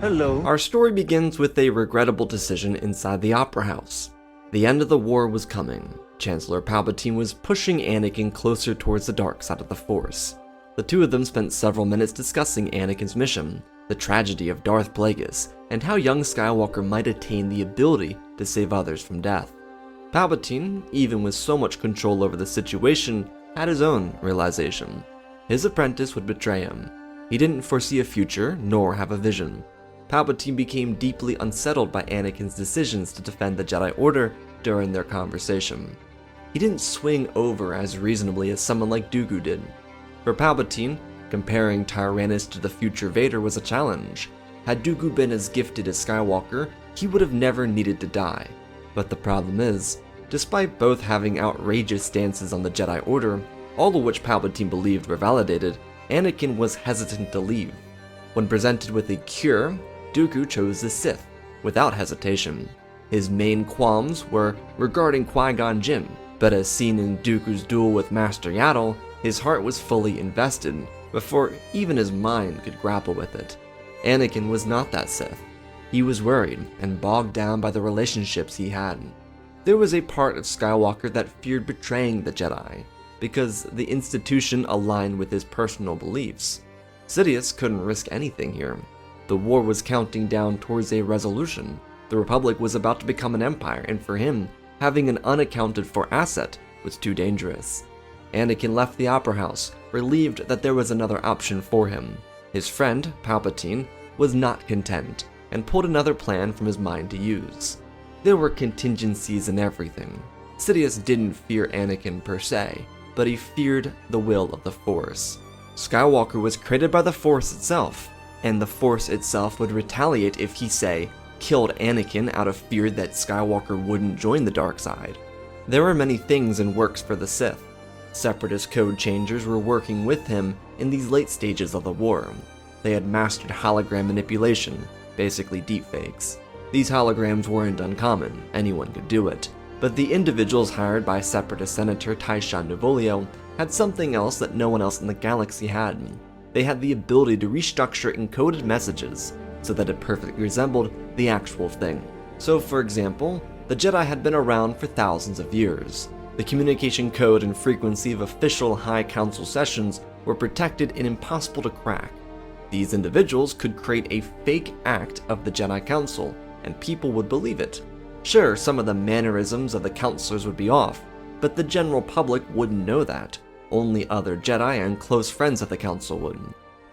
Hello. Our story begins with a regrettable decision inside the Opera House. The end of the war was coming. Chancellor Palpatine was pushing Anakin closer towards the dark side of the Force. The two of them spent several minutes discussing Anakin's mission, the tragedy of Darth Plagueis, and how young Skywalker might attain the ability to save others from death. Palpatine, even with so much control over the situation, had his own realization. His apprentice would betray him. He didn't foresee a future, nor have a vision. Palpatine became deeply unsettled by Anakin's decisions to defend the Jedi Order during their conversation. He didn't swing over as reasonably as someone like Dooku did. For Palpatine, comparing Tyrannus to the future Vader was a challenge. Had Dooku been as gifted as Skywalker, he would have never needed to die. But the problem is, despite both having outrageous stances on the Jedi Order, all of which Palpatine believed were validated, Anakin was hesitant to leave. When presented with a cure, Dooku chose the Sith, without hesitation. His main qualms were regarding Qui-Gon Jinn, but as seen in Dooku's duel with Master Yaddle, his heart was fully invested, before even his mind could grapple with it. Anakin was not that Sith. He was worried and bogged down by the relationships he had. There was a part of Skywalker that feared betraying the Jedi, because the institution aligned with his personal beliefs. Sidious couldn't risk anything here. The war was counting down towards a resolution. The Republic was about to become an empire, and for him, having an unaccounted-for asset was too dangerous. Anakin left the Opera House, relieved that there was another option for him. His friend, Palpatine, was not content, and pulled another plan from his mind to use. There were contingencies in everything. Sidious didn't fear Anakin per se, but he feared the will of the Force. Skywalker was created by the Force itself, and the Force itself would retaliate if he, say, killed Anakin out of fear that Skywalker wouldn't join the dark side. There were many things in works for the Sith. Separatist code changers were working with him in these late stages of the war. They had mastered hologram manipulation, basically deepfakes. These holograms weren't uncommon, anyone could do it, but the individuals hired by Separatist Senator Tyshawn Novolio had something else that no one else in the galaxy had. They had the ability to restructure encoded messages so that it perfectly resembled the actual thing. So, for example, the Jedi had been around for thousands of years. The communication code and frequency of official High Council sessions were protected and impossible to crack. These individuals could create a fake act of the Jedi Council, and people would believe it. Sure, some of the mannerisms of the counselors would be off, but the general public wouldn't know that. Only other Jedi and close friends of the Council would.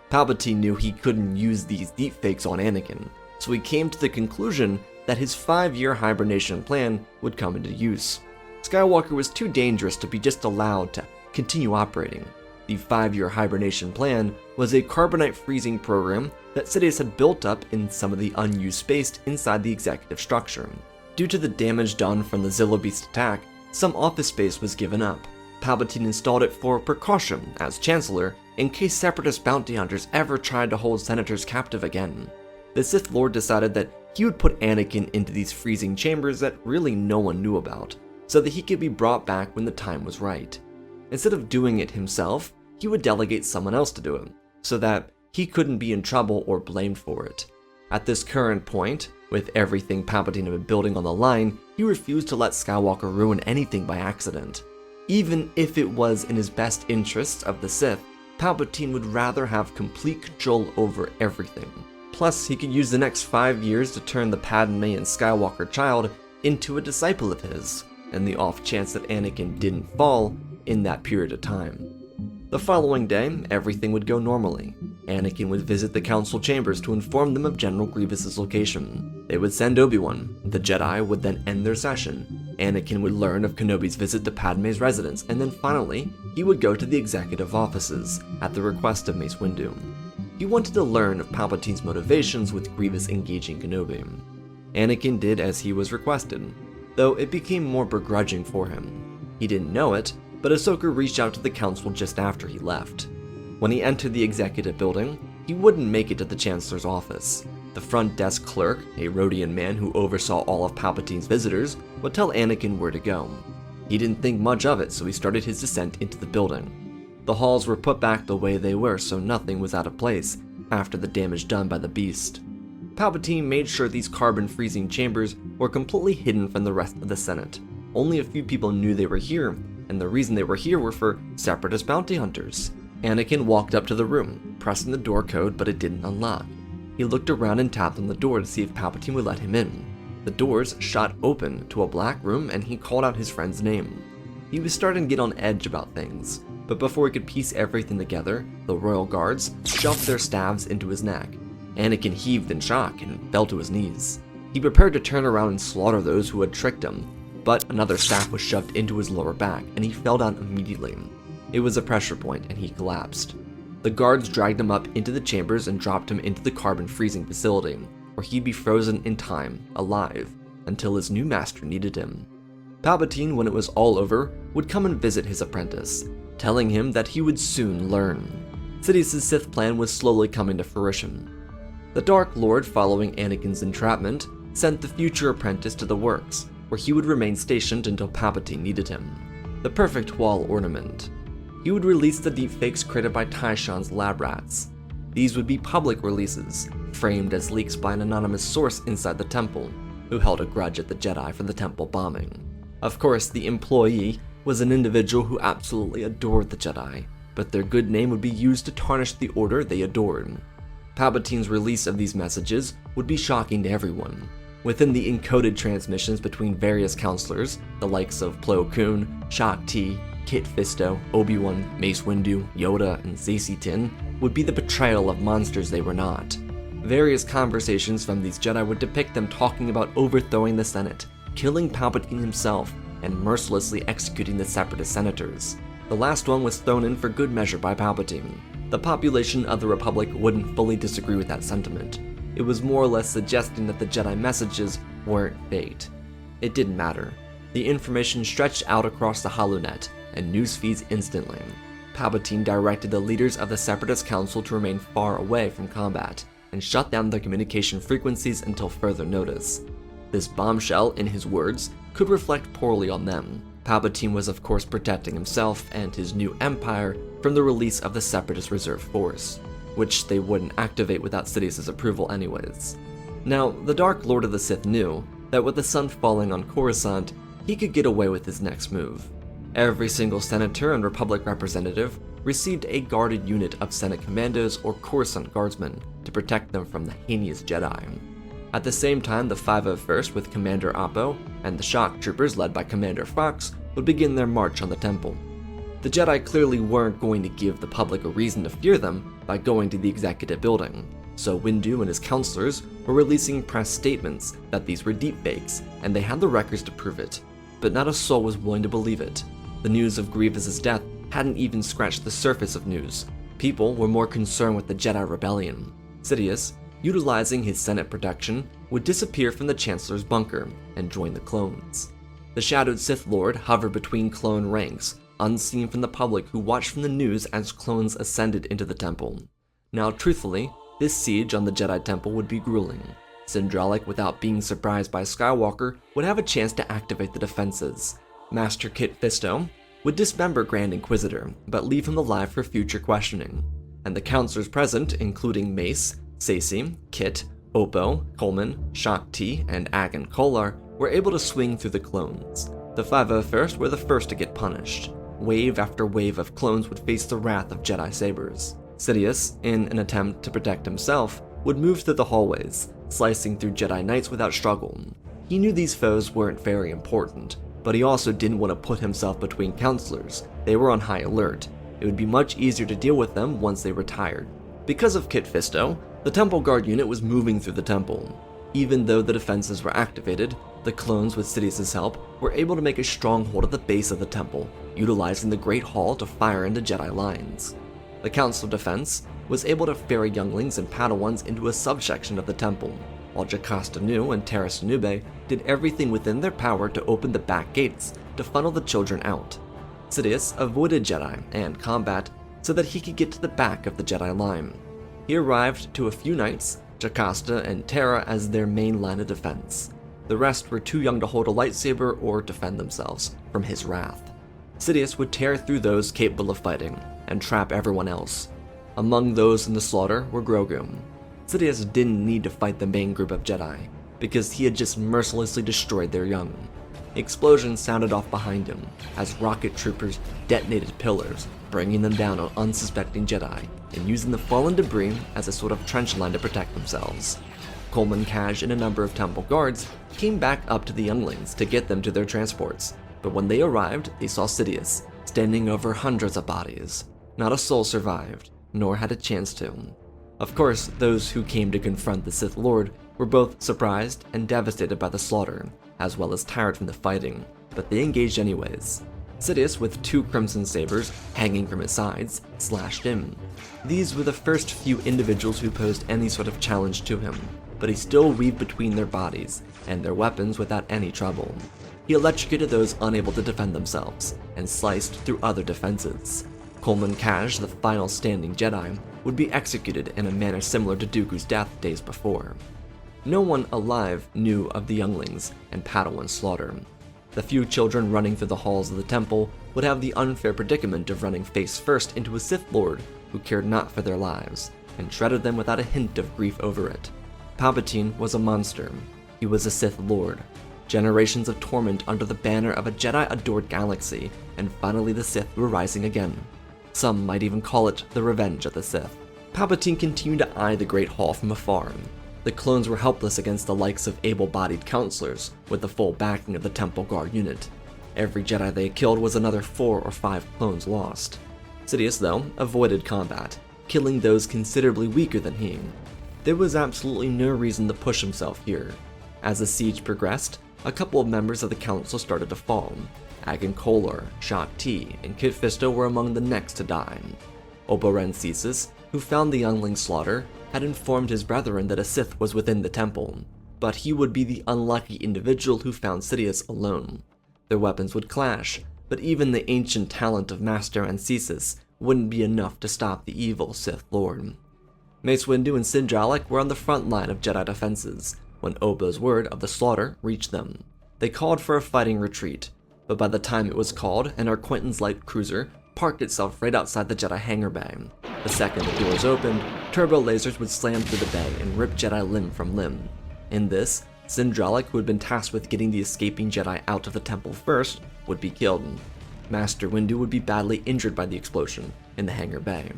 Palpatine knew he couldn't use these deepfakes on Anakin, so he came to the conclusion that his 5-year hibernation plan would come into use. Skywalker was too dangerous to be just allowed to continue operating. The 5-year hibernation plan was a carbonite freezing program that Sidious had built up in some of the unused space inside the executive structure. Due to the damage done from the Zillo Beast attack, some office space was given up. Palpatine installed it for precaution as Chancellor in case Separatist bounty hunters ever tried to hold senators captive again. The Sith Lord decided that he would put Anakin into these freezing chambers that really no one knew about, so that he could be brought back when the time was right. Instead of doing it himself, he would delegate someone else to do it, so that he couldn't be in trouble or blamed for it. At this current point, with everything Palpatine had been building on the line, he refused to let Skywalker ruin anything by accident. Even if it was in his best interests of the Sith, Palpatine would rather have complete control over everything. Plus, he could use the next 5 years to turn the Padme and Skywalker child into a disciple of his, in the off chance that Anakin didn't fall in that period of time. The following day, everything would go normally. Anakin would visit the council chambers to inform them of General Grievous's location. They would send Obi-Wan. The Jedi would then end their session. Anakin would learn of Kenobi's visit to Padme's residence, and then finally, he would go to the executive offices, at the request of Mace Windu. He wanted to learn of Palpatine's motivations with Grievous engaging Kenobi. Anakin did as he was requested, though it became more begrudging for him. He didn't know it, but Ahsoka reached out to the council just after he left. When he entered the executive building, he wouldn't make it to the Chancellor's office. The front desk clerk, a Rhodian man who oversaw all of Palpatine's visitors, would tell Anakin where to go. He didn't think much of it, so he started his descent into the building. The halls were put back the way they were, so nothing was out of place after the damage done by the beast. Palpatine made sure these carbon freezing chambers were completely hidden from the rest of the Senate. Only a few people knew they were here, and the reason they were here were for Separatist bounty hunters. Anakin walked up to the room, pressing the door code, but it didn't unlock. He looked around and tapped on the door to see if Palpatine would let him in. The doors shot open to a black room, and he called out his friend's name. He was starting to get on edge about things, but before he could piece everything together, the royal guards shoved their staves into his neck. Anakin heaved in shock and fell to his knees. He prepared to turn around and slaughter those who had tricked him, but another staff was shoved into his lower back, and he fell down immediately. It was a pressure point, and he collapsed. The guards dragged him up into the chambers and dropped him into the carbon freezing facility, where he'd be frozen in time, alive, until his new master needed him. Palpatine, when it was all over, would come and visit his apprentice, telling him that he would soon learn. Sidious's Sith plan was slowly coming to fruition. The Dark Lord, following Anakin's entrapment, sent the future apprentice to the works, where he would remain stationed until Palpatine needed him. The perfect wall ornament. He would release the deepfakes created by Tyshawn's lab rats. These would be public releases, framed as leaks by an anonymous source inside the temple, who held a grudge at the Jedi for the temple bombing. Of course, the employee was an individual who absolutely adored the Jedi, but their good name would be used to tarnish the order they adored. Palpatine's release of these messages would be shocking to everyone. Within the encoded transmissions between various counselors, the likes of Plo Koon, Shaak Ti, Kit Fisto, Obi-Wan, Mace Windu, Yoda, and Zacy Tin, would be the betrayal of monsters they were not. Various conversations from these Jedi would depict them talking about overthrowing the Senate, killing Palpatine himself, and mercilessly executing the Separatist senators. The last one was thrown in for good measure by Palpatine. The population of the Republic wouldn't fully disagree with that sentiment. It was more or less suggesting that the Jedi messages weren't faked. It didn't matter. The information stretched out across the HoloNet, and news feeds instantly. Palpatine directed the leaders of the Separatist Council to remain far away from combat, and shut down their communication frequencies until further notice. This bombshell, in his words, could reflect poorly on them. Palpatine was of course protecting himself and his new empire from the release of the Separatist Reserve Force, which they wouldn't activate without Sidious's approval anyways. Now, the Dark Lord of the Sith knew that with the sun falling on Coruscant, he could get away with his next move. Every single senator and Republic representative received a guarded unit of Senate commandos or Coruscant guardsmen to protect them from the heinous Jedi. At the same time, the 501st with Commander Appo and the shock troopers led by Commander Fox would begin their march on the temple. The Jedi clearly weren't going to give the public a reason to fear them by going to the executive building, so Windu and his counselors were releasing press statements that these were deepfakes, and they had the records to prove it. But not a soul was willing to believe it. The news of Grievous's death hadn't even scratched the surface of news. People were more concerned with the Jedi Rebellion. Sidious, utilizing his Senate protection, would disappear from the Chancellor's bunker and join the clones. The shadowed Sith Lord hovered between clone ranks, unseen from the public who watched from the news as clones ascended into the temple. Now, truthfully, this siege on the Jedi Temple would be grueling. Syndralic, without being surprised by Skywalker, would have a chance to activate the defenses. Master Kit Fisto would dismember Grand Inquisitor, but leave him alive for future questioning. And the counselors present, including Mace, Zacy, Kit, Oppo, Coleman, Shaak Ti, and Agan Kolar, were able to swing through the clones. The 501st were the first to get punished. Wave after wave of clones would face the wrath of Jedi sabers. Sidious, in an attempt to protect himself, would move through the hallways, slicing through Jedi Knights without struggle. He knew these foes weren't very important, but he also didn't want to put himself between counselors. They were on high alert. It would be much easier to deal with them once they retired. Because of Kit Fisto, the Temple Guard unit was moving through the temple. Even though the defenses were activated, the clones, with Sidious's help, were able to make a stronghold at the base of the temple, utilizing the Great Hall to fire into Jedi lines. The Council of Defense was able to ferry younglings and Padawans into a subsection of the temple, while Jocasta Nu and Terrace Nube did everything within their power to open the back gates to funnel the children out. Sidious avoided Jedi and combat so that he could get to the back of the Jedi line. He arrived to a few knights, Jocasta and Terra as their main line of defense. The rest were too young to hold a lightsaber or defend themselves from his wrath. Sidious would tear through those capable of fighting and trap everyone else. Among those in the slaughter were Grogu. Sidious didn't need to fight the main group of Jedi, because he had just mercilessly destroyed their young. Explosions sounded off behind him as rocket troopers detonated pillars, bringing them down on unsuspecting Jedi and using the fallen debris as a sort of trench line to protect themselves. Coleman Cash and a number of temple guards came back up to the younglings to get them to their transports, but when they arrived, they saw Sidious standing over hundreds of bodies. Not a soul survived, nor had a chance to. Of course, those who came to confront the Sith Lord were both surprised and devastated by the slaughter, as well as tired from the fighting, but they engaged anyways. Sidious, with 2 crimson sabers hanging from his sides, slashed him. These were the first few individuals who posed any sort of challenge to him, but he still weaved between their bodies and their weapons without any trouble. He electrocuted those unable to defend themselves, and sliced through other defenses. Coleman Cash, the final standing Jedi, would be executed in a manner similar to Dooku's death days before. No one alive knew of the younglings and Padawan slaughter. The few children running through the halls of the temple would have the unfair predicament of running face first into a Sith Lord who cared not for their lives, and shredded them without a hint of grief over it. Palpatine was a monster. He was a Sith Lord. Generations of torment under the banner of a Jedi-adored galaxy, and finally the Sith were rising again. Some might even call it the revenge of the Sith. Palpatine continued to eye the Great Hall from afar. The clones were helpless against the likes of able-bodied counselors, with the full backing of the Temple Guard unit. Every Jedi they killed was another 4 or 5 clones lost. Sidious, though, avoided combat, killing those considerably weaker than he. There was absolutely no reason to push himself here. As the siege progressed, a couple of members of the council started to fall. Agan Kolar, Shot T, and Kit Fisto were among the next to die. Oberyn Cesis, who found the youngling slaughter, had informed his brethren that a Sith was within the temple, but he would be the unlucky individual who found Sidious alone. Their weapons would clash, but even the ancient talent of Master Cesis wouldn't be enough to stop the evil Sith Lord. Mace Windu and Sinjalak were on the front line of Jedi defenses when Obo's word of the slaughter reached them. They called for a fighting retreat, but by the time it was called, an Arquentin's light cruiser parked itself right outside the Jedi hangar bay. The second the doors opened, turbo lasers would slam through the bay and rip Jedi limb from limb. In this, Sinjalak, who had been tasked with getting the escaping Jedi out of the temple first, would be killed. Master Windu would be badly injured by the explosion in the hangar bay.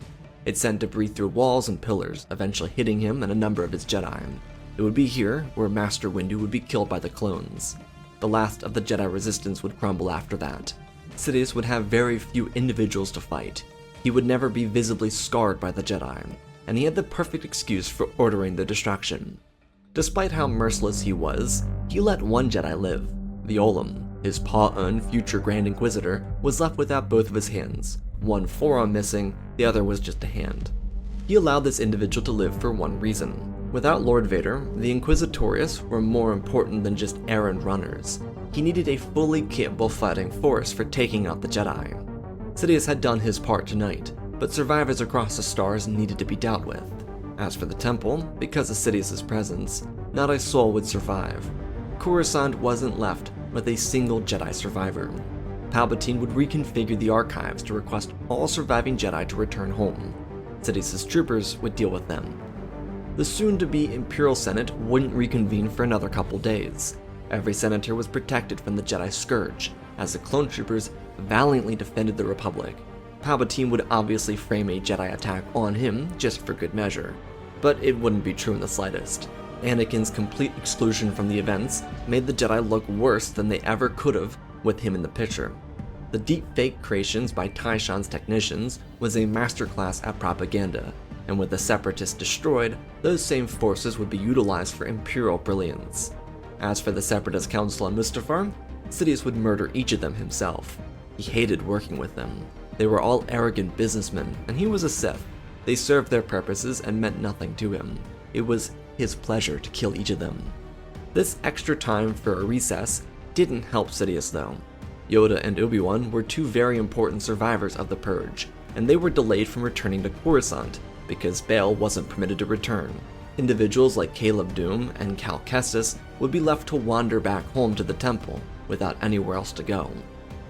It sent debris through walls and pillars, eventually hitting him and a number of his Jedi. It would be here where Master Windu would be killed by the clones. The last of the Jedi resistance would crumble after that. Sidious would have very few individuals to fight. He would never be visibly scarred by the Jedi, and he had the perfect excuse for ordering the destruction. Despite how merciless he was, he let one Jedi live. Violam, his paw-earned future Grand Inquisitor, was left without both of his hands, one forearm missing, the other was just a hand. He allowed this individual to live for one reason. Without Lord Vader, the Inquisitorius were more important than just errand runners. He needed a fully capable fighting force for taking out the Jedi. Sidious had done his part tonight, but survivors across the stars needed to be dealt with. As for the temple, because of Sidious's presence, not a soul would survive. Coruscant wasn't left with a single Jedi survivor. Palpatine would reconfigure the archives to request all surviving Jedi to return home. Sidious's troopers would deal with them. The soon-to-be Imperial Senate wouldn't reconvene for another couple days. Every senator was protected from the Jedi Scourge, as the clone troopers valiantly defended the Republic. Palpatine would obviously frame a Jedi attack on him just for good measure, but it wouldn't be true in the slightest. Anakin's complete exclusion from the events made the Jedi look worse than they ever could have with him in the picture. The deepfake creations by Taishan's technicians was a masterclass at propaganda, and with the Separatists destroyed, those same forces would be utilized for Imperial brilliance. As for the Separatist Council on Mustafar, Sidious would murder each of them himself. He hated working with them. They were all arrogant businessmen, and he was a Sith. They served their purposes and meant nothing to him. It was his pleasure to kill each of them. This extra time for a recess didn't help Sidious though. Yoda and Obi-Wan were 2 very important survivors of the Purge, and they were delayed from returning to Coruscant because Bail wasn't permitted to return. Individuals like Caleb Doom and Cal Kestis would be left to wander back home to the temple without anywhere else to go.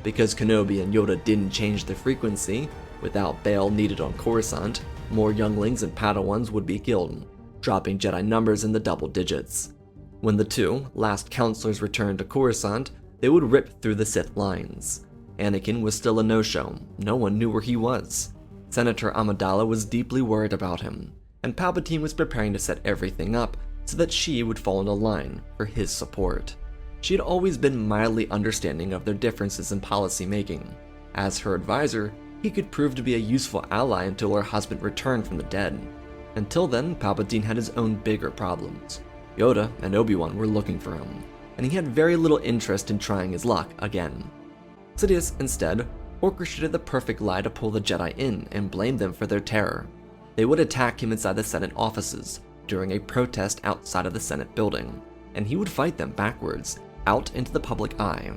Because Kenobi and Yoda didn't change their frequency, without Bail needed on Coruscant, more younglings and Padawans would be killed. dropping Jedi numbers in the double digits. When the two last counselors returned to Coruscant, they would rip through the Sith lines. Anakin was still a no-show. No one knew where he was. Senator Amidala was deeply worried about him, and Palpatine was preparing to set everything up so that she would fall into line for his support. She had always been mildly understanding of their differences in policy making. As her advisor, he could prove to be a useful ally until her husband returned from the dead. Until then, Palpatine had his own bigger problems. Yoda and Obi-Wan were looking for him, and he had very little interest in trying his luck again. Sidious, instead, orchestrated the perfect lie to pull the Jedi in and blame them for their terror. They would attack him inside the Senate offices during a protest outside of the Senate building, and he would fight them backwards, out into the public eye.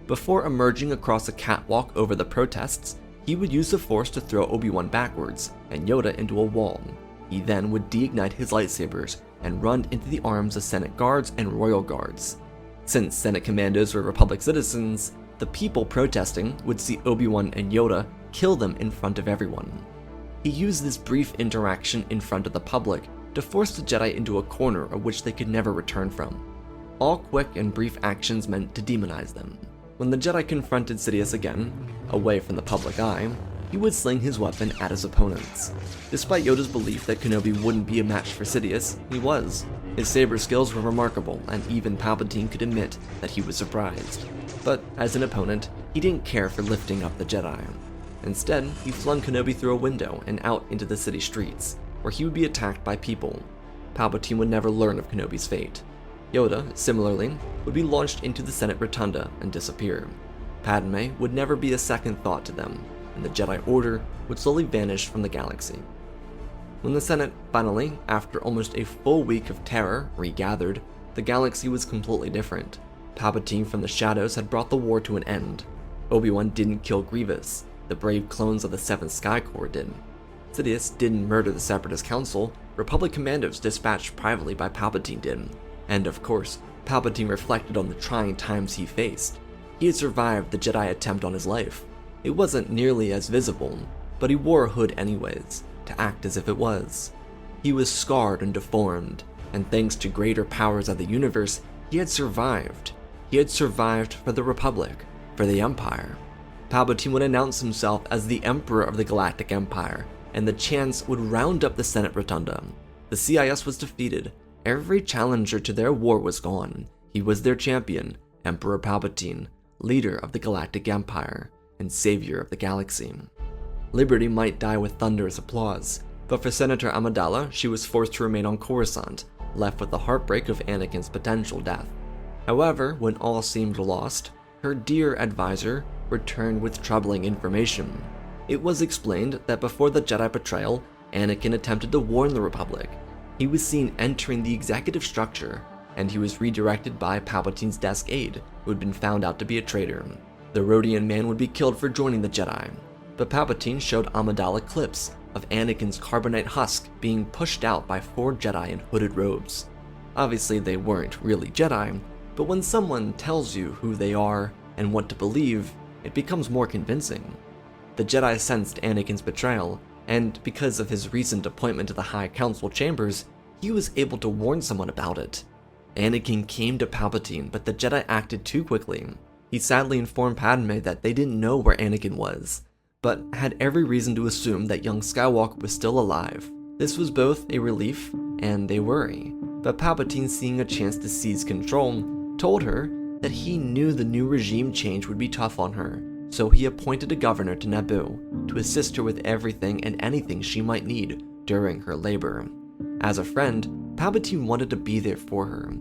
Before emerging across a catwalk over the protests, he would use the Force to throw Obi-Wan backwards and Yoda into a wall. He then would deignite his lightsabers and run into the arms of Senate guards and royal guards. Since Senate commandos were Republic citizens, the people protesting would see Obi-Wan and Yoda kill them in front of everyone. He used this brief interaction in front of the public to force the Jedi into a corner of which they could never return from. All quick and brief actions meant to demonize them. When the Jedi confronted Sidious again, away from the public eye, he would sling his weapon at his opponents. Despite Yoda's belief that Kenobi wouldn't be a match for Sidious, he was. His saber skills were remarkable, and even Palpatine could admit that he was surprised. But as an opponent, he didn't care for lifting up the Jedi. Instead, he flung Kenobi through a window and out into the city streets, where he would be attacked by people. Palpatine would never learn of Kenobi's fate. Yoda, similarly, would be launched into the Senate rotunda and disappear. Padme would never be a second thought to them, and the Jedi Order would slowly vanish from the galaxy. When the Senate finally, after almost a full week of terror, regathered, the galaxy was completely different. Palpatine from the shadows had brought the war to an end. Obi-Wan didn't kill Grievous. The brave clones of the 7th Sky Corps did. Sidious didn't murder the Separatist Council. Republic commandos dispatched privately by Palpatine did. And of course, Palpatine reflected on the trying times he faced. He had survived the Jedi attempt on his life. It wasn't nearly as visible, but he wore a hood anyways, to act as if it was. He was scarred and deformed, and thanks to greater powers of the universe, he had survived. He had survived for the Republic, for the Empire. Palpatine would announce himself as the Emperor of the Galactic Empire, and the chants would round up the Senate Rotunda. The CIS was defeated. Every challenger to their war was gone. He was their champion, Emperor Palpatine, leader of the Galactic Empire, and savior of the galaxy. Liberty might die with thunderous applause, but for Senator Amidala, she was forced to remain on Coruscant, left with the heartbreak of Anakin's potential death. However, when all seemed lost, her dear advisor returned with troubling information. It was explained that before the Jedi betrayal, Anakin attempted to warn the Republic. He was seen entering the executive structure, and he was redirected by Palpatine's desk aide, who had been found out to be a traitor. The Rodian man would be killed for joining the Jedi, but Palpatine showed Amidala clips of Anakin's carbonite husk being pushed out by 4 Jedi in hooded robes. Obviously, they weren't really Jedi, but when someone tells you who they are and what to believe, it becomes more convincing. The Jedi sensed Anakin's betrayal, and because of his recent appointment to the High Council chambers, he was able to warn someone about it. Anakin came to Palpatine, but the Jedi acted too quickly. He sadly informed Padme that they didn't know where Anakin was, but had every reason to assume that young Skywalker was still alive. This was both a relief and a worry, but Palpatine, seeing a chance to seize control, told her that he knew the new regime change would be tough on her, so he appointed a governor to Naboo to assist her with everything and anything she might need during her labor. As a friend, Palpatine wanted to be there for her,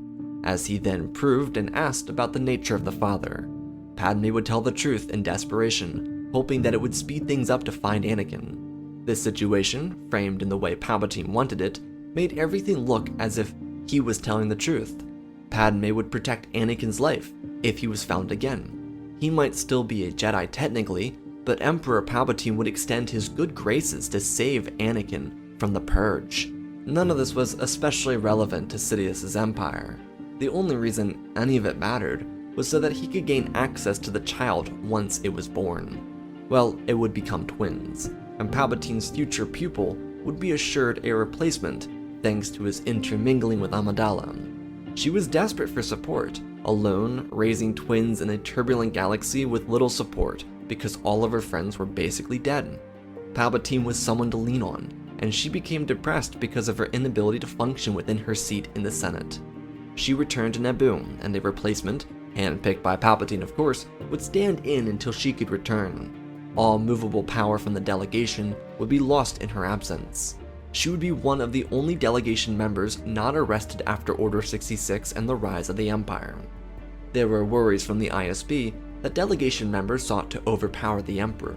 as he then proved and asked about the nature of the father. Padme would tell the truth in desperation, hoping that it would speed things up to find Anakin. This situation, framed in the way Palpatine wanted it, made everything look as if he was telling the truth. Padme would protect Anakin's life if he was found again. He might still be a Jedi technically, but Emperor Palpatine would extend his good graces to save Anakin from the Purge. None of this was especially relevant to Sidious's empire. The only reason any of it mattered was so that he could gain access to the child once it was born. Well, it would become twins, and Palpatine's future pupil would be assured a replacement thanks to his intermingling with Amidala. She was desperate for support, alone, raising twins in a turbulent galaxy with little support because all of her friends were basically dead. Palpatine was someone to lean on, and she became depressed because of her inability to function within her seat in the Senate. She returned to Naboo, and a replacement, handpicked by Palpatine of course, would stand in until she could return. All movable power from the delegation would be lost in her absence. She would be one of the only delegation members not arrested after Order 66 and the rise of the Empire. There were worries from the ISB that delegation members sought to overpower the Emperor.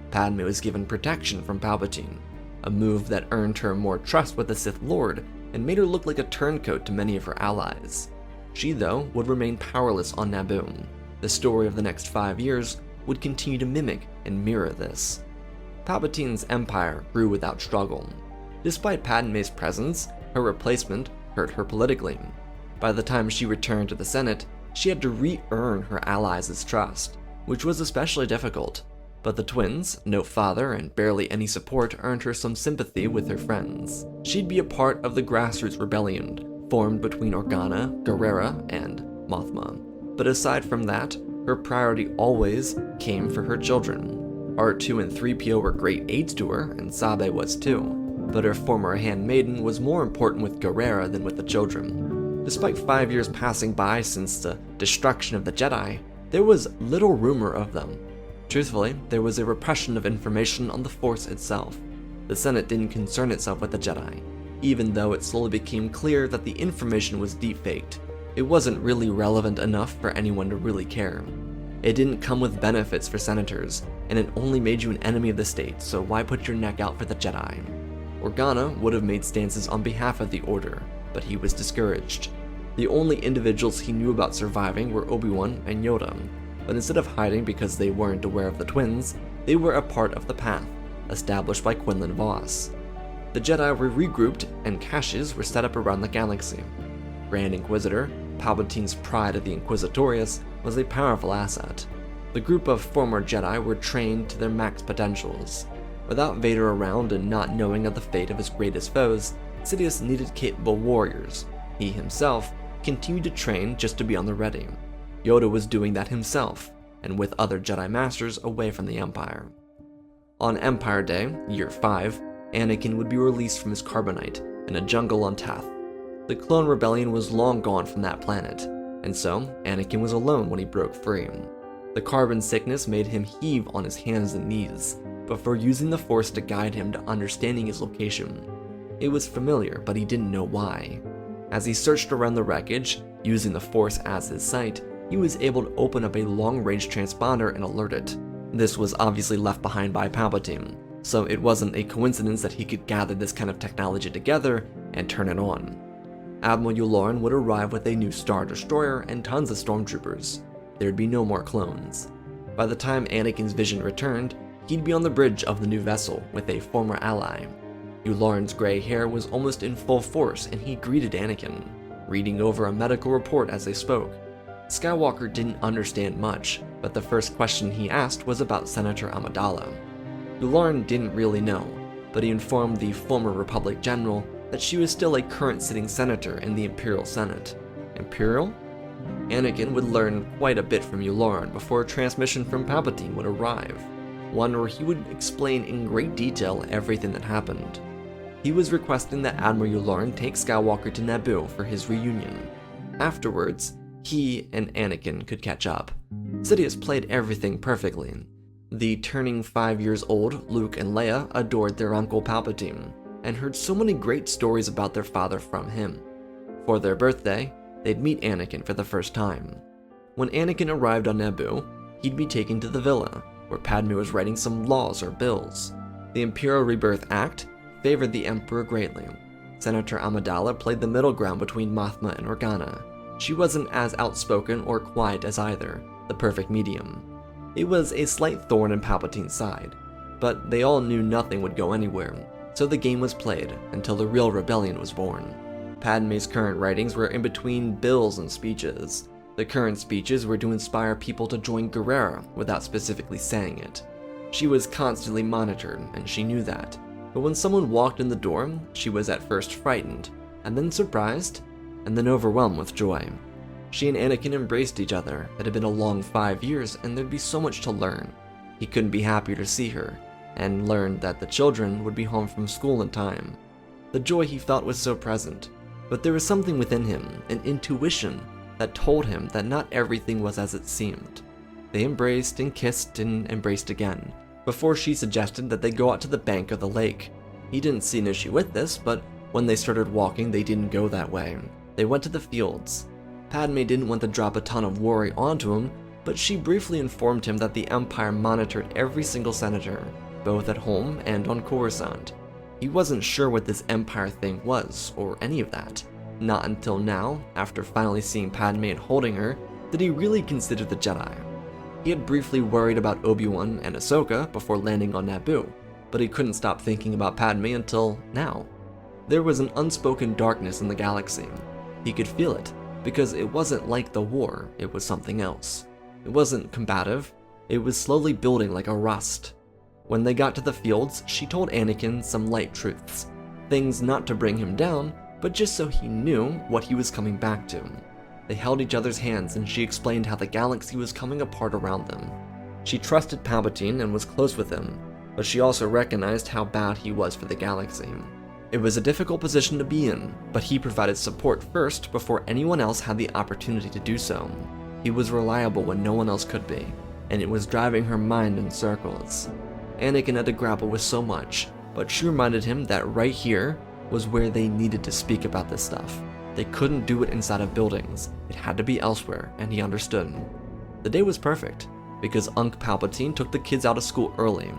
Padme was given protection from Palpatine, a move that earned her more trust with the Sith Lord and made her look like a turncoat to many of her allies. She, though, would remain powerless on Naboo. The story of the next 5 years would continue to mimic and mirror this. Palpatine's empire grew without struggle. Despite Padme's presence, her replacement hurt her politically. By the time she returned to the Senate, she had to re-earn her allies' trust, which was especially difficult. But the twins, no father and barely any support, earned her some sympathy with her friends. She'd be a part of the grassroots rebellion, formed between Organa, Guerrera, and Mothma. But aside from that, her priority always came for her children. R2 and 3PO were great aids to her, and Sabe was too. But her former handmaiden was more important with Guerrera than with the children. Despite 5 years passing by since the destruction of the Jedi, there was little rumor of them. Truthfully, there was a repression of information on the Force itself. The Senate didn't concern itself with the Jedi, even though it slowly became clear that the information was deep-faked. It wasn't really relevant enough for anyone to really care. It didn't come with benefits for senators, and it only made you an enemy of the state, so why put your neck out for the Jedi? Organa would have made stances on behalf of the Order, but he was discouraged. The only individuals he knew about surviving were Obi-Wan and Yoda, but instead of hiding because they weren't aware of the twins, they were a part of the path, established by Quinlan Vos. The Jedi were regrouped and caches were set up around the galaxy. Grand Inquisitor, Palpatine's pride of the Inquisitorius, was a powerful asset. The group of former Jedi were trained to their max potentials. Without Vader around and not knowing of the fate of his greatest foes, Sidious needed capable warriors. He himself continued to train just to be on the ready. Yoda was doing that himself, and with other Jedi Masters away from the Empire. On Empire Day, Year 5, Anakin would be released from his carbonite in a jungle on Tath. The clone rebellion was long gone from that planet, and so Anakin was alone when he broke free. The carbon sickness made him heave on his hands and knees, before using the Force to guide him to understanding his location. It was familiar, but he didn't know why. As he searched around the wreckage, using the Force as his sight, he was able to open up a long-range transponder and alert it. This was obviously left behind by Palpatine, so it wasn't a coincidence that he could gather this kind of technology together and turn it on. Admiral Yularen would arrive with a new Star Destroyer and tons of stormtroopers. There'd be no more clones. By the time Anakin's vision returned, he'd be on the bridge of the new vessel with a former ally. Yularen's gray hair was almost in full force and he greeted Anakin, reading over a medical report as they spoke. Skywalker didn't understand much, but the first question he asked was about Senator Amidala. Yularen didn't really know, but he informed the former Republic General that she was still a current sitting senator in the Imperial Senate. Imperial? Anakin would learn quite a bit from Yularen before a transmission from Palpatine would arrive, one where he would explain in great detail everything that happened. He was requesting that Admiral Yularen take Skywalker to Naboo for his reunion. Afterwards, he and Anakin could catch up. Sidious played everything perfectly. The turning 5 years old Luke and Leia adored their uncle Palpatine, and heard so many great stories about their father from him. For their birthday, they'd meet Anakin for the first time. When Anakin arrived on Naboo, he'd be taken to the villa, where Padme was writing some laws or bills. The Imperial Rebirth Act favored the Emperor greatly. Senator Amidala played the middle ground between Mothma and Organa. She wasn't as outspoken or quiet as either, the perfect medium. It was a slight thorn in Palpatine's side, but they all knew nothing would go anywhere, so the game was played until the real rebellion was born. Padme's current writings were in between bills and speeches. The current speeches were to inspire people to join Guerrera without specifically saying it. She was constantly monitored, and she knew that. But when someone walked in the door, she was at first frightened, and then surprised, and then overwhelmed with joy. She and Anakin embraced each other. It had been a long 5 years, and there'd be so much to learn. He couldn't be happier to see her, and learned that the children would be home from school in time. The joy he felt was so present, but there was something within him, an intuition, that told him that not everything was as it seemed. They embraced and kissed and embraced again, before she suggested that they go out to the bank of the lake. He didn't see an issue with this, but when they started walking, they didn't go that way. They went to the fields. Padme didn't want to drop a ton of worry onto him, but she briefly informed him that the Empire monitored every single senator, both at home and on Coruscant. He wasn't sure what this Empire thing was, or any of that. Not until now, after finally seeing Padme and holding her, did he really consider the Jedi. He had briefly worried about Obi-Wan and Ahsoka before landing on Naboo, but he couldn't stop thinking about Padme until now. There was an unspoken darkness in the galaxy. He could feel it, because it wasn't like the war, it was something else. It wasn't combative, it was slowly building like a rust. When they got to the fields, she told Anakin some light truths. Things not to bring him down, but just so he knew what he was coming back to. They held each other's hands and she explained how the galaxy was coming apart around them. She trusted Palpatine and was close with him, but she also recognized how bad he was for the galaxy. It was a difficult position to be in, but he provided support first before anyone else had the opportunity to do so. He was reliable when no one else could be, and it was driving her mind in circles. Anakin had to grapple with so much, but she reminded him that right here was where they needed to speak about this stuff. They couldn't do it inside of buildings, it had to be elsewhere, and he understood. The day was perfect, because Unc Palpatine took the kids out of school early.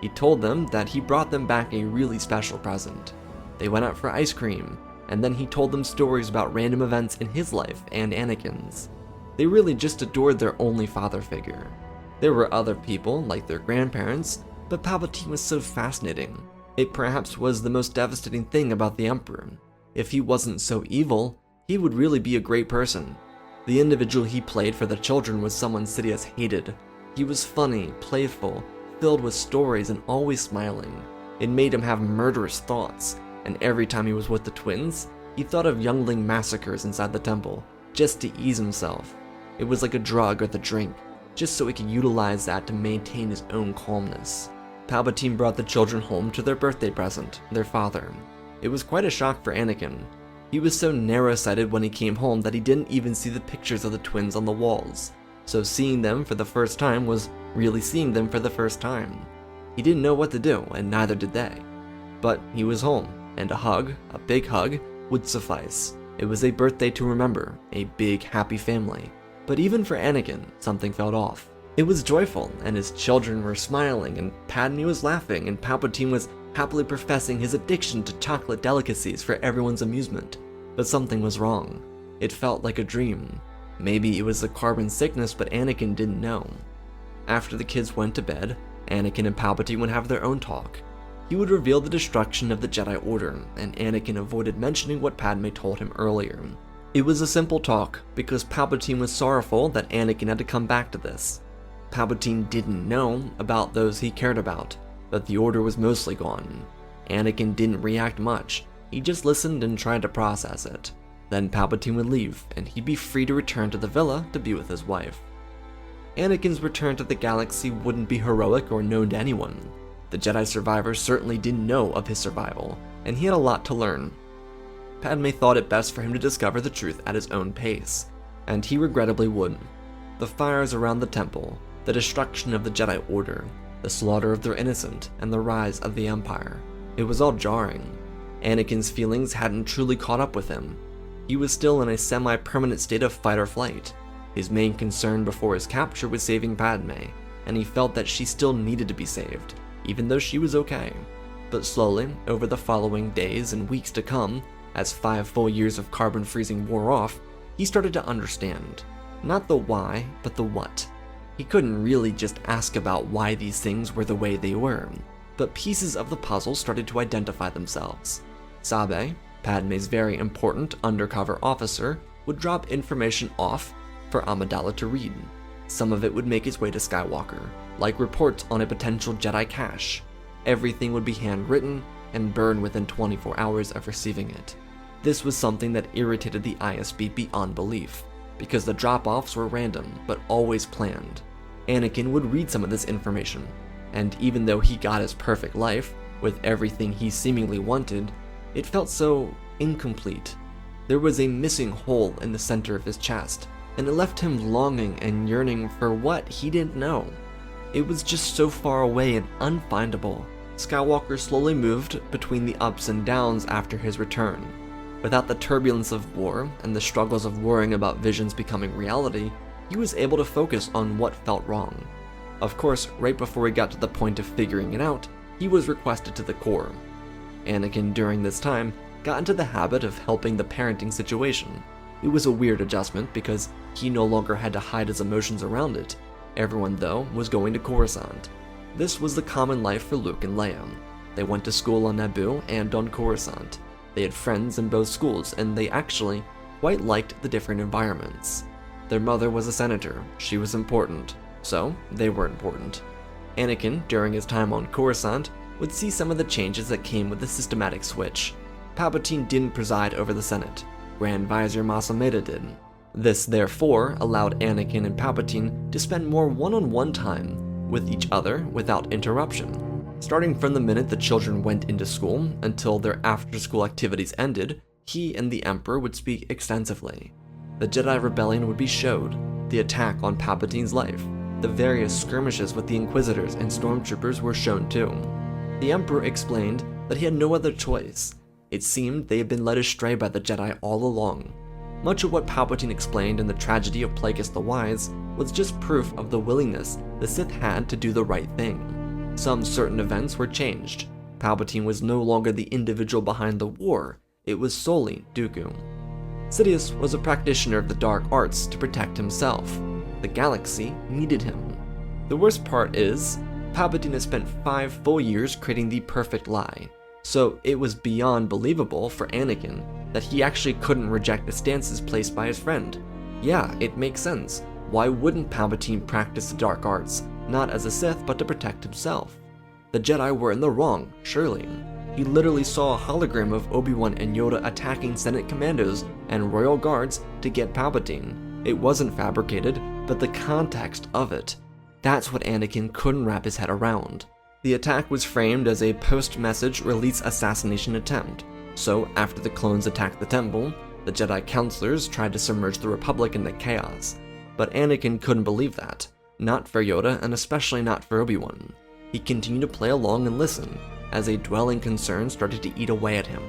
He told them that he brought them back a really special present. They went out for ice cream, and then he told them stories about random events in his life and Anakin's. They really just adored their only father figure. There were other people, like their grandparents, but Palpatine was so fascinating. It perhaps was the most devastating thing about the Emperor. If he wasn't so evil, he would really be a great person. The individual he played for the children was someone Sidious hated. He was funny, playful, filled with stories and always smiling. It made him have murderous thoughts, and every time he was with the twins, he thought of youngling massacres inside the temple, just to ease himself. It was like a drug or the drink, just so he could utilize that to maintain his own calmness. Palpatine brought the children home to their birthday present, their father. It was quite a shock for Anakin. He was so narrow-sighted when he came home that he didn't even see the pictures of the twins on the walls, so seeing them for the first time was really seeing them for the first time. He didn't know what to do, and neither did they. But he was home, and a hug, a big hug, would suffice. It was a birthday to remember, a big happy family. But even for Anakin, something felt off. It was joyful, and his children were smiling, and Padme was laughing, and Palpatine was happily professing his addiction to chocolate delicacies for everyone's amusement. But something was wrong. It felt like a dream. Maybe it was the carbon sickness, but Anakin didn't know. After the kids went to bed, Anakin and Palpatine would have their own talk. He would reveal the destruction of the Jedi Order, and Anakin avoided mentioning what Padme told him earlier. It was a simple talk, because Palpatine was sorrowful that Anakin had to come back to this. Palpatine didn't know about those he cared about, but the Order was mostly gone. Anakin didn't react much, he just listened and tried to process it. Then Palpatine would leave, and he'd be free to return to the villa to be with his wife. Anakin's return to the galaxy wouldn't be heroic or known to anyone. The Jedi survivors certainly didn't know of his survival, and he had a lot to learn. Padme thought it best for him to discover the truth at his own pace, and he regrettably would. The fires around the temple, the destruction of the Jedi Order, the slaughter of their innocent, and the rise of the Empire. It was all jarring. Anakin's feelings hadn't truly caught up with him. He was still in a semi-permanent state of fight or flight. His main concern before his capture was saving Padme, and he felt that she still needed to be saved, even though she was okay. But slowly, over the following days and weeks to come, as 5 full years of carbon freezing wore off, he started to understand. Not the why, but the what. He couldn't really just ask about why these things were the way they were, but pieces of the puzzle started to identify themselves. Sabe, Padme's very important undercover officer, would drop information off for Amidala to read. Some of it would make its way to Skywalker, like reports on a potential Jedi cache. Everything would be handwritten, and burn within 24 hours of receiving it. This was something that irritated the ISB beyond belief, because the drop-offs were random, but always planned. Anakin would read some of this information, and even though he got his perfect life, with everything he seemingly wanted, it felt so incomplete. There was a missing hole in the center of his chest, and it left him longing and yearning for what he didn't know. It was just so far away and unfindable. Skywalker slowly moved between the ups and downs after his return. Without the turbulence of war and the struggles of worrying about visions becoming reality, he was able to focus on what felt wrong. Of course, right before he got to the point of figuring it out, he was requested to the Corps. Anakin, during this time, got into the habit of helping the parenting situation. It was a weird adjustment because he no longer had to hide his emotions around it. Everyone, though, was going to Coruscant. This was the common life for Luke and Leia. They went to school on Naboo and on Coruscant. They had friends in both schools, and they actually quite liked the different environments. Their mother was a senator. She was important, so they were important. Anakin, during his time on Coruscant, would see some of the changes that came with the systematic switch. Palpatine didn't preside over the Senate. Grand Vizier Mas Amedda did. This, therefore, allowed Anakin and Palpatine to spend more one-on-one time with each other without interruption. Starting from the minute the children went into school until their after-school activities ended, he and the Emperor would speak extensively. The Jedi Rebellion would be showed, the attack on Palpatine's life, the various skirmishes with the Inquisitors and Stormtroopers were shown too. The Emperor explained that he had no other choice. It seemed they had been led astray by the Jedi all along. Much of what Palpatine explained in the tragedy of Plagueis the Wise was just proof of the willingness the Sith had to do the right thing. Some certain events were changed. Palpatine was no longer the individual behind the war, it was solely Dooku. Sidious was a practitioner of the dark arts to protect himself. The galaxy needed him. The worst part is, Palpatine had spent 5 full years creating the perfect lie, so it was beyond believable for Anakin that he actually couldn't reject the stances placed by his friend. Yeah, it makes sense. Why wouldn't Palpatine practice the dark arts, not as a Sith but to protect himself? The Jedi were in the wrong, surely. He literally saw a hologram of Obi-Wan and Yoda attacking Senate commandos and royal guards to get Palpatine. It wasn't fabricated, but the context of it. That's what Anakin couldn't wrap his head around. The attack was framed as a post-message release assassination attempt. So, after the clones attacked the temple, the Jedi counselors tried to submerge the Republic into chaos. But Anakin couldn't believe that. Not for Yoda, and especially not for Obi-Wan. He continued to play along and listen, as a dwelling concern started to eat away at him.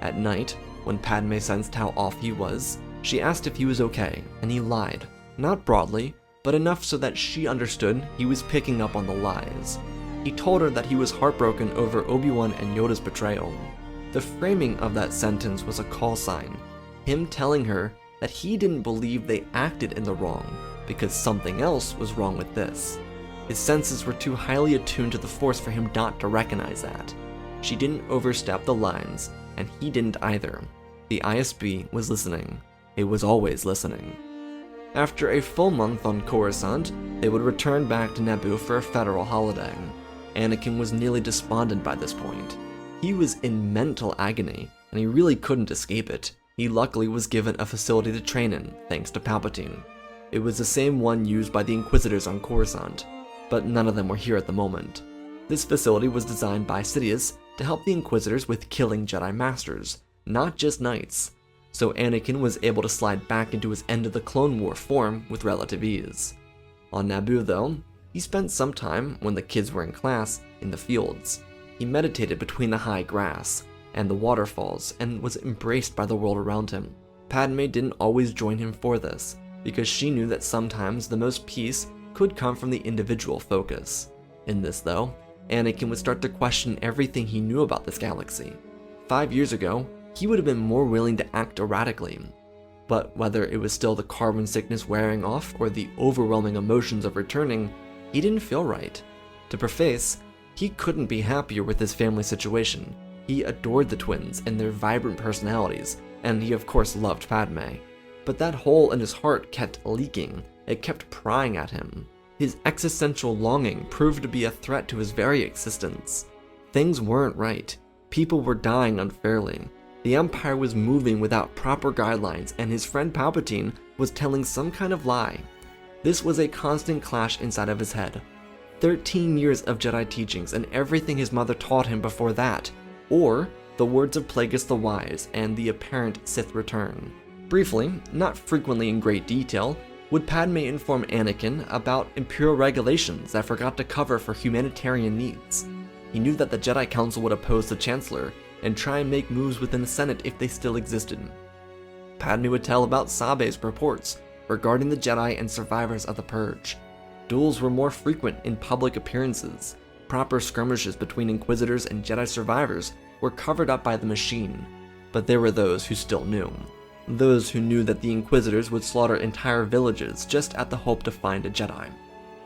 At night, when Padme sensed how off he was, she asked if he was okay, and he lied. Not broadly, but enough so that she understood he was picking up on the lies. He told her that he was heartbroken over Obi-Wan and Yoda's betrayal. The framing of that sentence was a call sign, him telling her that he didn't believe they acted in the wrong, because something else was wrong with this. His senses were too highly attuned to the Force for him not to recognize that. She didn't overstep the lines, and he didn't either. The ISB was listening. It was always listening. After a full month on Coruscant, they would return back to Naboo for a federal holiday. Anakin was nearly despondent by this point. He was in mental agony, and he really couldn't escape it. He luckily was given a facility to train in, thanks to Palpatine. It was the same one used by the Inquisitors on Coruscant, but none of them were here at the moment. This facility was designed by Sidious to help the Inquisitors with killing Jedi Masters, not just Knights, so Anakin was able to slide back into his end of the Clone War form with relative ease. On Naboo, though, he spent some time, when the kids were in class, in the fields. He meditated between the high grass and the waterfalls and was embraced by the world around him. Padme didn't always join him for this, because she knew that sometimes the most peace could come from the individual focus. In this, though, Anakin would start to question everything he knew about this galaxy. 5 years ago, he would have been more willing to act erratically. But whether it was still the carbon sickness wearing off or the overwhelming emotions of returning, he didn't feel right. To preface, he couldn't be happier with his family situation. He adored the twins and their vibrant personalities, and he of course loved Padme. But that hole in his heart kept leaking. It kept prying at him. His existential longing proved to be a threat to his very existence. Things weren't right. People were dying unfairly. The Empire was moving without proper guidelines, and his friend Palpatine was telling some kind of lie. This was a constant clash inside of his head. 13 years of Jedi teachings and everything his mother taught him before that, or the words of Plagueis the Wise and the apparent Sith return. Briefly, not frequently in great detail, would Padme inform Anakin about Imperial regulations that forgot to cover for humanitarian needs. He knew that the Jedi Council would oppose the Chancellor and try and make moves within the Senate if they still existed. Padme would tell about Sabe's reports regarding the Jedi and survivors of the Purge. Duels were more frequent in public appearances. Proper skirmishes between Inquisitors and Jedi survivors were covered up by the machine, but there were those who still knew. Those who knew that the Inquisitors would slaughter entire villages just at the hope to find a Jedi.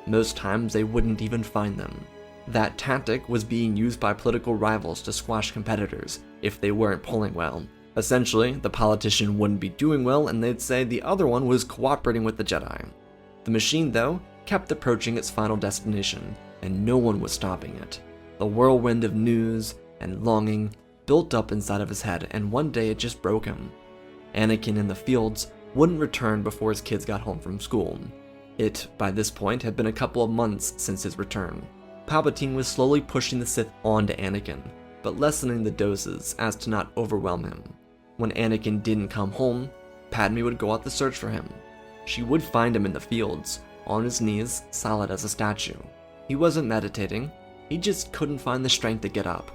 Most times they wouldn't even find them. That tactic was being used by political rivals to squash competitors if they weren't polling well. Essentially, the politician wouldn't be doing well and they'd say the other one was cooperating with the Jedi. The machine, though, kept approaching its final destination, and no one was stopping it. The whirlwind of news and longing built up inside of his head, and one day it just broke him. Anakin in the fields wouldn't return before his kids got home from school. It, by this point, had been a couple of months since his return. Palpatine was slowly pushing the Sith onto Anakin, but lessening the doses as to not overwhelm him. When Anakin didn't come home, Padme would go out to search for him. She would find him in the fields, on his knees, solid as a statue. He wasn't meditating, he just couldn't find the strength to get up.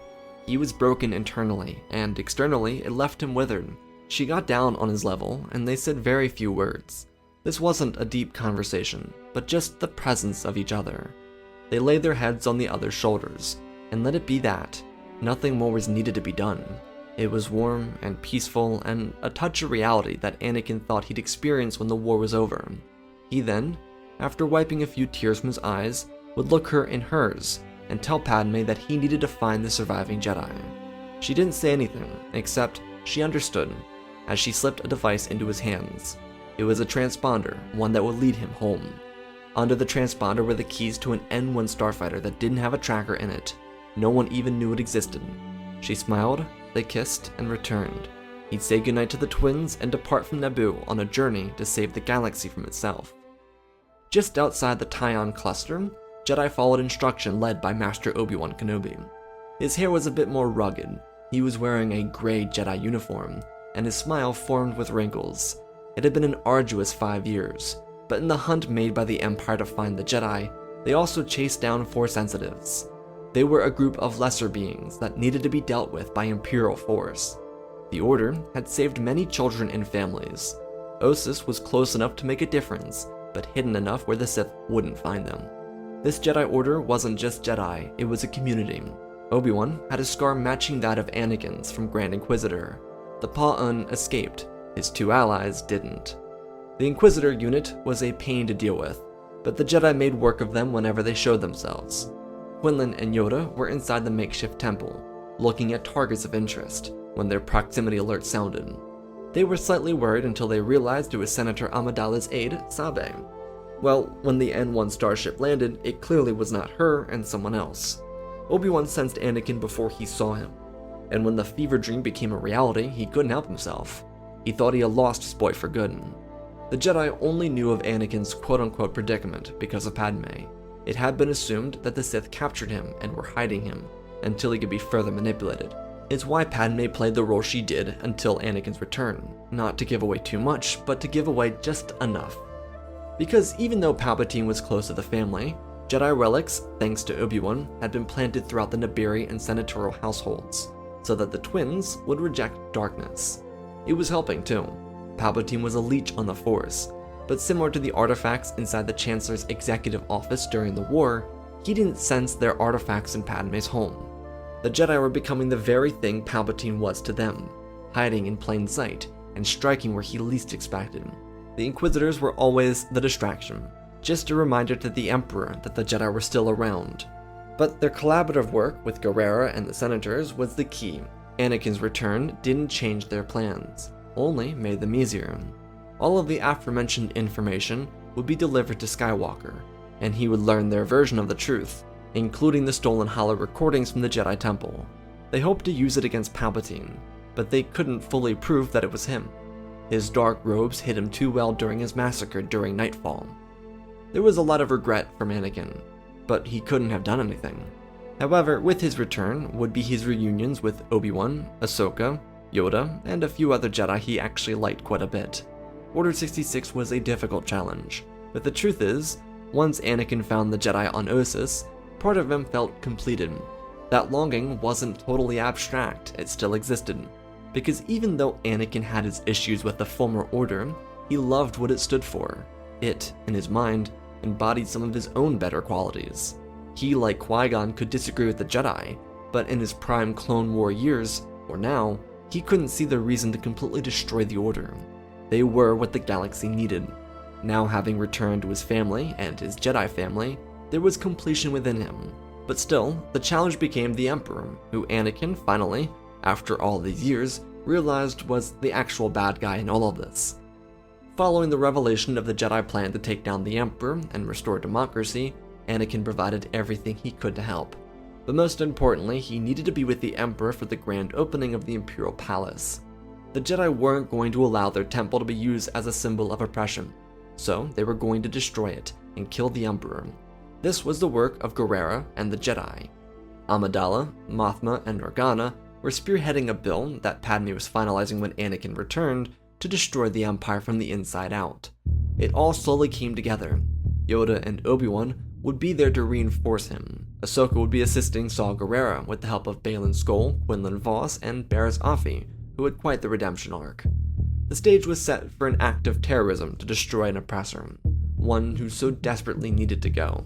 He was broken internally, and externally it left him withered. She got down on his level, and they said very few words. This wasn't a deep conversation, but just the presence of each other. They laid their heads on the other's shoulders, and let it be that. Nothing more was needed to be done. It was warm and peaceful, and a touch of reality that Anakin thought he'd experience when the war was over. He then, after wiping a few tears from his eyes, would look her in hers, and tell Padme that he needed to find the surviving Jedi. She didn't say anything, except she understood, as she slipped a device into his hands. It was a transponder, one that would lead him home. Under the transponder were the keys to an N1 starfighter that didn't have a tracker in it. No one even knew it existed. She smiled, they kissed, and returned. He'd say goodnight to the twins and depart from Naboo on a journey to save the galaxy from itself. Just outside the Tyon cluster, Jedi followed instruction led by Master Obi-Wan Kenobi. His hair was a bit more rugged. He was wearing a gray Jedi uniform, and his smile formed with wrinkles. It had been an arduous 5 years, but in the hunt made by the Empire to find the Jedi, they also chased down Force sensitives. They were a group of lesser beings that needed to be dealt with by Imperial force. The Order had saved many children and families. Ossus was close enough to make a difference, but hidden enough where the Sith wouldn't find them. This Jedi Order wasn't just Jedi, it was a community. Obi-Wan had a scar matching that of Anakin's from Grand Inquisitor. The Pa'un escaped, his two allies didn't. The Inquisitor unit was a pain to deal with, but the Jedi made work of them whenever they showed themselves. Quinlan and Yoda were inside the makeshift temple, looking at targets of interest, when their proximity alert sounded. They were slightly worried until they realized it was Senator Amidala's aide, Sabe. Well, when the N1 starship landed, it clearly was not her and someone else. Obi-Wan sensed Anakin before he saw him, and when the fever dream became a reality, he couldn't help himself. He thought he had lost his boy for good. The Jedi only knew of Anakin's quote-unquote predicament because of Padme. It had been assumed that the Sith captured him and were hiding him until he could be further manipulated. It's why Padme played the role she did until Anakin's return, not to give away too much, but to give away just enough. Because even though Palpatine was close to the family, Jedi relics, thanks to Obi-Wan, had been planted throughout the Nabiri and senatorial households, so that the twins would reject darkness. It was helping too. Palpatine was a leech on the Force, but similar to the artifacts inside the Chancellor's executive office during the war, he didn't sense their artifacts in Padme's home. The Jedi were becoming the very thing Palpatine was to them, hiding in plain sight and striking where he least expected. The Inquisitors were always the distraction, just a reminder to the Emperor that the Jedi were still around. But their collaborative work with Guerrera and the Senators was the key. Anakin's return didn't change their plans, only made them easier. All of the aforementioned information would be delivered to Skywalker, and he would learn their version of the truth, including the stolen hollow recordings from the Jedi Temple. They hoped to use it against Palpatine, but they couldn't fully prove that it was him. His dark robes hid him too well during his massacre during Nightfall. There was a lot of regret from Anakin, but he couldn't have done anything. However, with his return would be his reunions with Obi-Wan, Ahsoka, Yoda, and a few other Jedi he actually liked quite a bit. Order 66 was a difficult challenge, but the truth is, once Anakin found the Jedi on Ossus, part of him felt completed. That longing wasn't totally abstract, it still existed. Because even though Anakin had his issues with the former order, he loved what it stood for. It, in his mind, embodied some of his own better qualities. He, like Qui-Gon, could disagree with the Jedi, but in his prime Clone War years, or now, he couldn't see the reason to completely destroy the Order. They were what the galaxy needed. Now having returned to his family and his Jedi family, there was completion within him. But still, the challenge became the Emperor, who Anakin finally, after all these years, realized was the actual bad guy in all of this. Following the revelation of the Jedi plan to take down the Emperor and restore democracy, Anakin provided everything he could to help. But most importantly, he needed to be with the Emperor for the grand opening of the Imperial Palace. The Jedi weren't going to allow their temple to be used as a symbol of oppression, so they were going to destroy it and kill the Emperor. This was the work of Guerrera and the Jedi. Amidala, Mothma, and Organa were spearheading a bill that Padme was finalizing when Anakin returned to destroy the Empire from the inside out. It all slowly came together. Yoda and Obi-Wan would be there to reinforce him. Ahsoka would be assisting Saw Gerrera with the help of Baylan Skoll, Quinlan Vos, and Barriss Offee, who had quite the redemption arc. The stage was set for an act of terrorism to destroy an oppressor, one who so desperately needed to go.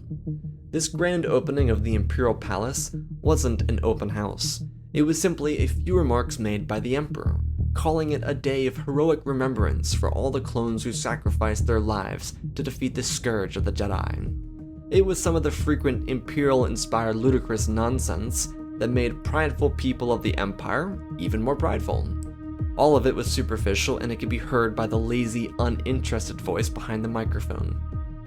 This grand opening of the Imperial Palace wasn't an open house. It was simply a few remarks made by the Emperor, calling it a day of heroic remembrance for all the clones who sacrificed their lives to defeat the scourge of the Jedi. It was some of the frequent Imperial-inspired ludicrous nonsense that made prideful people of the Empire even more prideful. All of it was superficial, and it could be heard by the lazy, uninterested voice behind the microphone.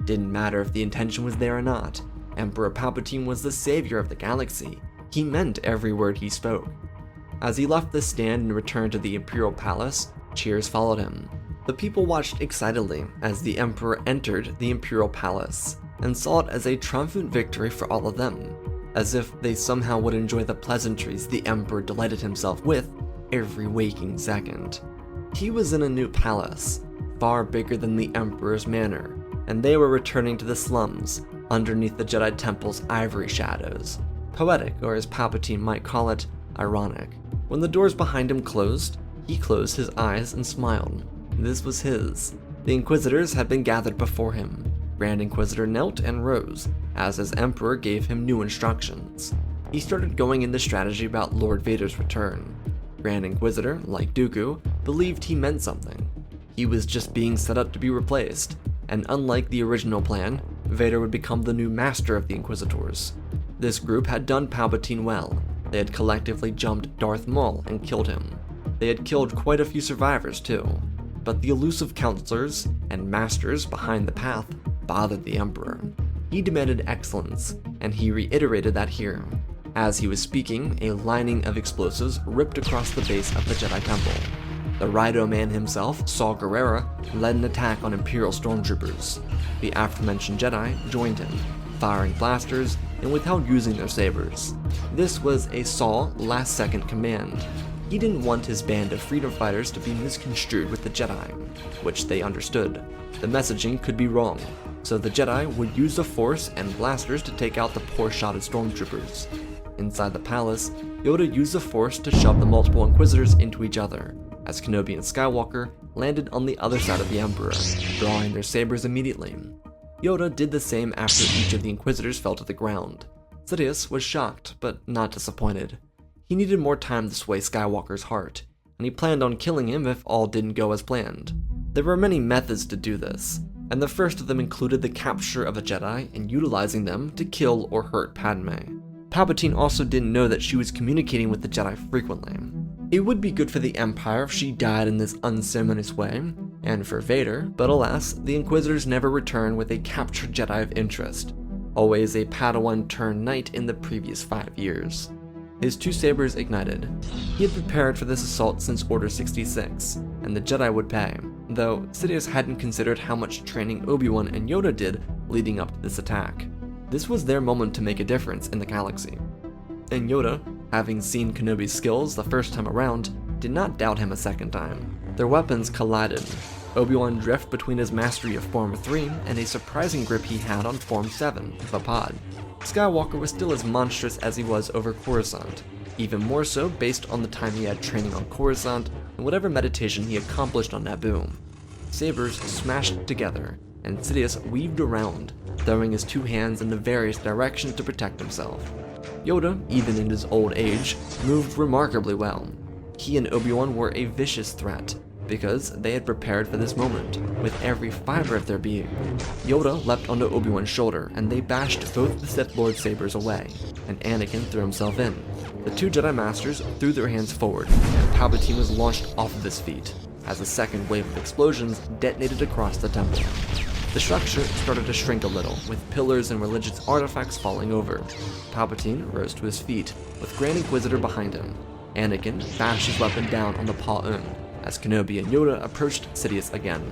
Didn't matter if the intention was there or not. Emperor Palpatine was the savior of the galaxy. He meant every word he spoke. As he left the stand and returned to the Imperial Palace, cheers followed him. The people watched excitedly as the Emperor entered the Imperial Palace, and saw it as a triumphant victory for all of them, as if they somehow would enjoy the pleasantries the Emperor delighted himself with every waking second. He was in a new palace, far bigger than the Emperor's manor, and they were returning to the slums, underneath the Jedi Temple's ivory shadows. Poetic, or as Palpatine might call it, ironic. When the doors behind him closed, he closed his eyes and smiled. This was his. The Inquisitors had been gathered before him. Grand Inquisitor knelt and rose, as his Emperor gave him new instructions. He started going into strategy about Lord Vader's return. Grand Inquisitor, like Dooku, believed he meant something. He was just being set up to be replaced, and unlike the original plan, Vader would become the new master of the Inquisitors. This group had done Palpatine well. They had collectively jumped Darth Maul and killed him. They had killed quite a few survivors too, but the elusive counselors and masters behind the path bothered the Emperor. He demanded excellence, and he reiterated that here. As he was speaking, a lining of explosives ripped across the base of the Jedi Temple. The Rhino Man himself, Saw Gerrera, led an attack on Imperial stormtroopers. The aforementioned Jedi joined him, firing blasters and withheld using their sabers. This was a Saw last-second command. He didn't want his band of freedom fighters to be misconstrued with the Jedi, which they understood. The messaging could be wrong, so the Jedi would use the Force and blasters to take out the poor-shotted stormtroopers. Inside the palace, Yoda used the Force to shove the multiple Inquisitors into each other, as Kenobi and Skywalker landed on the other side of the Emperor, drawing their sabers immediately. Yoda did the same after each of the Inquisitors fell to the ground. Sidious was shocked, but not disappointed. He needed more time to sway Skywalker's heart, and he planned on killing him if all didn't go as planned. There were many methods to do this, and the first of them included the capture of a Jedi and utilizing them to kill or hurt Padme. Palpatine also didn't know that she was communicating with the Jedi frequently. It would be good for the Empire if she died in this unceremonious way, and for Vader, but alas, the Inquisitors never returned with a captured Jedi of interest, always a Padawan turned knight in the previous 5 years. His two sabers ignited. He had prepared for this assault since Order 66, and the Jedi would pay, though Sidious hadn't considered how much training Obi-Wan and Yoda did leading up to this attack. This was their moment to make a difference in the galaxy. And Yoda, having seen Kenobi's skills the first time around, did not doubt him a second time. Their weapons collided. Obi-Wan drifted between his mastery of Form 3 and a surprising grip he had on Form 7, the pod. Skywalker was still as monstrous as he was over Coruscant, even more so based on the time he had training on Coruscant and whatever meditation he accomplished on Naboo. Sabers smashed together, and Sidious weaved around, throwing his two hands in the various directions to protect himself. Yoda, even in his old age, moved remarkably well. He and Obi-Wan were a vicious threat, because they had prepared for this moment, with every fiber of their being. Yoda leapt onto Obi-Wan's shoulder, and they bashed both the Sith Lord sabers away, and Anakin threw himself in. The two Jedi Masters threw their hands forward, and Palpatine was launched off of his feet, as a second wave of explosions detonated across the temple. The structure started to shrink a little, with pillars and religious artifacts falling over. Palpatine rose to his feet, with Grand Inquisitor behind him. Anakin bashed his weapon down on the Pa'un, as Kenobi and Yoda approached Sidious again.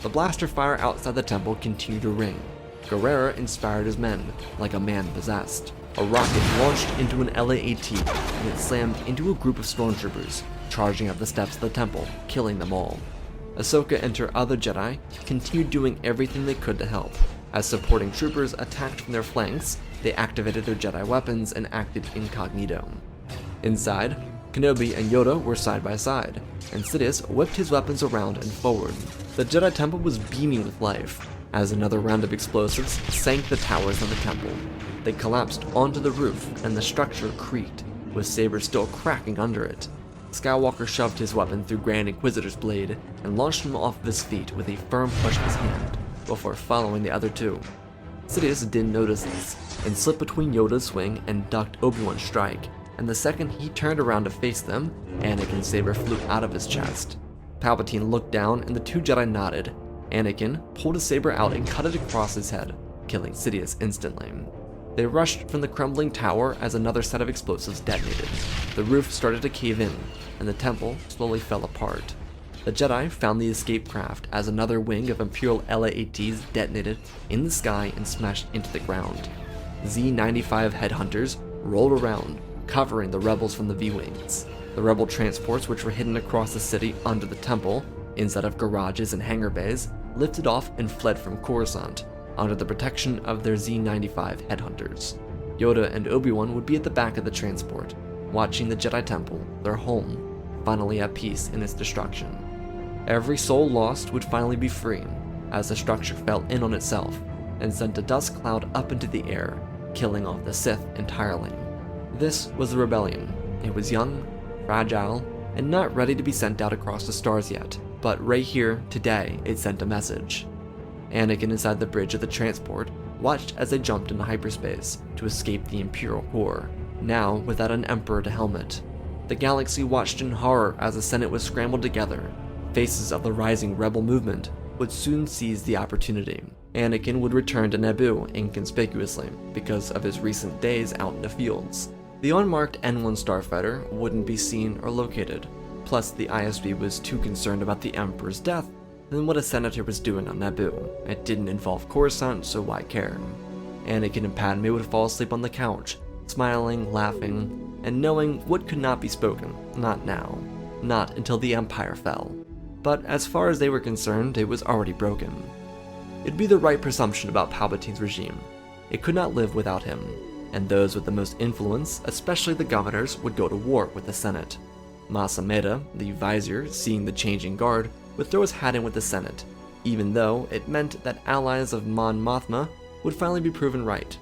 The blaster fire outside the temple continued to ring. Guerrera inspired his men, like a man possessed. A rocket launched into an LA-AT, and it slammed into a group of stormtroopers, charging up the steps of the temple, killing them all. Ahsoka and her other Jedi continued doing everything they could to help. As supporting troopers attacked from their flanks, they activated their Jedi weapons and acted incognito. Inside, Kenobi and Yoda were side by side, and Sidious whipped his weapons around and forward. The Jedi Temple was beaming with life, as another round of explosives sank the towers of the temple. They collapsed onto the roof, and the structure creaked, with sabers still cracking under it. Skywalker shoved his weapon through Grand Inquisitor's blade and launched him off of his feet with a firm push of his hand, before following the other two. Sidious didn't notice this, and slipped between Yoda's swing and ducked Obi-Wan's strike, and the second he turned around to face them, Anakin's saber flew out of his chest. Palpatine looked down and the two Jedi nodded. Anakin pulled his saber out and cut it across his head, killing Sidious instantly. They rushed from the crumbling tower as another set of explosives detonated. The roof started to cave in, and the temple slowly fell apart. The Jedi found the escape craft as another wing of Imperial LA-ATs detonated in the sky and smashed into the ground. Z-95 headhunters rolled around, covering the rebels from the V-Wings. The rebel transports, which were hidden across the city under the temple, inside of garages and hangar bays, lifted off and fled from Coruscant, under the protection of their Z-95 headhunters. Yoda and Obi-Wan would be at the back of the transport, watching the Jedi Temple, their home, finally at peace in its destruction. Every soul lost would finally be free, as the structure fell in on itself, and sent a dust cloud up into the air, killing off the Sith entirely. This was the rebellion. It was young, fragile, and not ready to be sent out across the stars yet, but right here, today, it sent a message. Anakin inside the bridge of the transport watched as they jumped into hyperspace to escape the Imperial Core, now without an Emperor to helm it. The galaxy watched in horror as the Senate was scrambled together. Faces of the rising rebel movement would soon seize the opportunity. Anakin would return to Naboo inconspicuously because of his recent days out in the fields. The unmarked N-1 starfighter wouldn't be seen or located, plus the ISB was too concerned about the Emperor's death than what a senator was doing on Naboo. It didn't involve Coruscant, so why care? Anakin and Padme would fall asleep on the couch, smiling, laughing, and knowing what could not be spoken, not now, not until the Empire fell. But as far as they were concerned, it was already broken. It'd be the right presumption about Palpatine's regime. It could not live without him, and those with the most influence, especially the governors, would go to war with the Senate. Mas Amedda, the vizier, seeing the changing guard, would throw his hat in with the Senate, even though it meant that allies of Mon Mothma would finally be proven right.